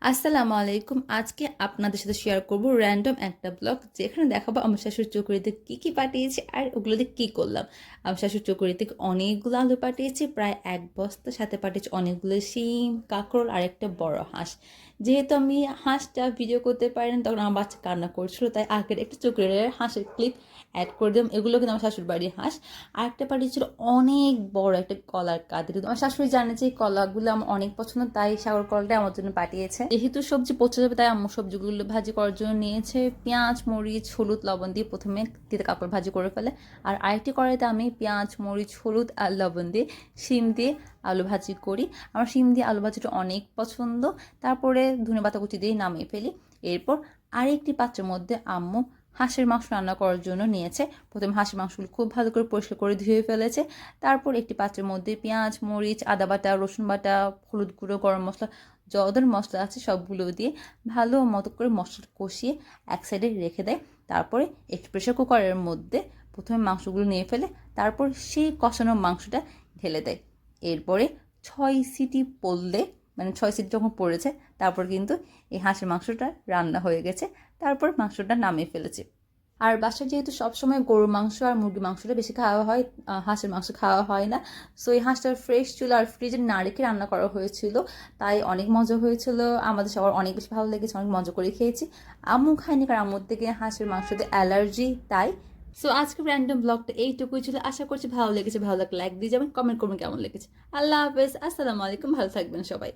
আসসালামু আলাইকুম। আজকে আপনাদের সাথে শেয়ার করব র‍্যান্ডম একটা ব্লগ, যেখানে দেখাবো আমার শাশুড়ির চকুরিতে কি কি পাঠিয়েছি আর ওগুলো দিয়ে কী করলাম। আমার শাশুড়ির চকুরিতে অনেকগুলো আলু পাঠিয়েছি, প্রায় এক বস্তা, সাথে পাঠিয়েছি অনেকগুলো শিম, কাঁকরোল আর একটা বড় হাঁস। যেহেতু আমি হাঁসটা ভিডিও করতে পারি না, তখন আমার বাচ্চা কান্না করছিল, তাই আগের একটা চকুরের হাঁসের ক্লিপ অ্যাড করে দিলাম। এগুলো কিন্তু আমার শাশুড় বাড়ির হাঁস। আর একটা পাঠিয়েছিল অনেক বড় একটা কলার কাঁদি। আমার শাশুড়ি জানে যে এই কলাগুলো আমার অনেক পছন্দ, তাই সাগর কলাটা আমার জন্য পাঠিয়েছে। যেহেতু সবজি পচে যাবে, তাই আম্মু সবজিগুলো ভাজি করার জন্য নিয়েছে পেঁয়াজ, মরিচ, হলুদ, লবণ দিয়ে প্রথমে তিতে কাপড় ভাজি করে ফেলে। আর আরেকটি কড়াইতে আমি পেঁয়াজ, মরিচ, হলুদ আর লবণ দিয়ে শিম দিয়ে আলু ভাজি করি। আমার শিম দিয়ে আলু ভাজিটা অনেক পছন্দ। তারপরে ধনেপাতা কুচি দিয়ে নামিয়ে ফেলি। এরপর আরেকটি পাত্রের মধ্যে আম্মু হাঁসের মাংস রান্না করার জন্য নিয়েছে। প্রথমে হাঁসের মাংসগুলো খুব ভালো করে পরিষ্কার করে ধুয়ে ফেলেছে। তারপর একটি পাত্রের মধ্যে পেঁয়াজ, মরিচ, আদা বাটা, রসুন বাটা, হলুদ গুঁড়ো, গরম মশলা, যত মশলা আছে সবগুলো দিয়ে ভালো মতো করে মশলাটা কষিয়ে এক সাইডে রেখে দেয়। তারপরে একটি প্রেশার কুকারের মধ্যে প্রথমে মাংসগুলো নিয়ে ফেলে, তারপর সেই কষানো মাংসটা ঢেলে দেয়। এরপরে 6 সিটি পড়লে, মানে 6 সিটি যখন পড়েছে, তারপর কিন্তু এই হাঁসের মাংসটা রান্না হয়ে গেছে। তারপর মাংসটা নামিয়ে ফেলেছি। আর বাসায় যেহেতু সবসময় গরুর মাংস আর মুরগির মাংসটা বেশি খাওয়া হয়, হাঁসের মাংস খাওয়া হয় না। সো এই হাঁসটা ফ্রেশ ছিল আর ফ্রিজে না রেখে রান্না করা হয়েছিল, তাই অনেক মজা হয়েছিল। আমাদের সবার অনেক বেশি ভালো লেগেছে, অনেক মজা করে খেয়েছি। আম্মু খায়নি, কারণ আম্মুর থেকে হাঁসের মাংসতে অ্যালার্জি, তাই। সো আজকে র্যান্ডম ব্লগটা এইটুকুই ছিল। আশা করছি ভালো লেগেছে। ভালো লাগলে লাইক দিয়ে যাবেন, কমেন্ট করবেন কেমন লেগেছে। আল্লাহ হাফেজ, আসসালামু আলাইকুম, ভালো থাকবেন সবাই।